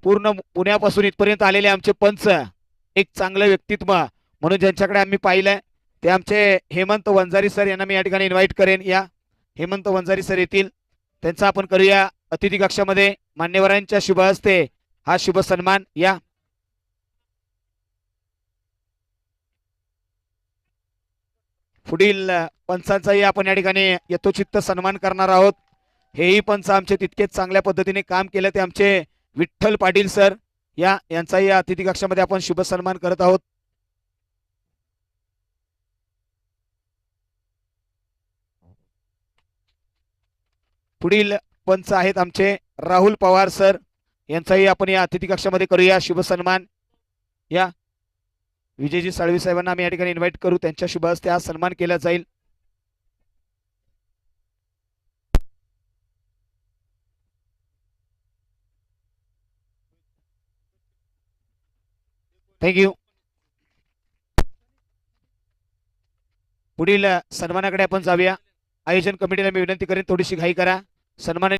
पूर्ण पुण्यापासून इथपर्यंत आलेले आमचे पंच, एक चांगलं व्यक्तित्व म्हणून ज्यांच्याकडे आम्ही पाहिलंय ते आमचे हेमंत वंजारी सर यांना मी या ठिकाणी इन्व्हाइट करेन. या हेमंत वंजारी सर येतील, त्यांचा आपण करूया अतिथी कक्षामध्ये मान्यवरांच्या शुभ हस्ते हा शुभ सन्मान. या पुढील पंचांचाही आपण या ठिकाणी यथोचित्त सन्मान करणार आहोत. हेही पंच आमचे तितकेच चांगल्या पद्धतीने काम केलं ते आमचे विठ्ठल पाटील सर, या यांचाही या अतिथी कक्षामध्ये आपण शुभ सन्मान करत आहोत. पुढील पंच आहेत आमचे राहुल पवार सर, यांचाही आपण या अतिथी कक्षामध्ये करूया शुभ सन्मान. या विजयजी साळवी साहेबांना आम्ही या ठिकाणी इन्व्हाइट करू, त्यांच्या शुभ हस्ते हा सन्मान केला जाईल. थँक्यू. पुढील सन्मानाकडे आपण जाऊया. आयोजन कमिटीला मी विनंती करेन थोडीशी घाई करा. सन्मान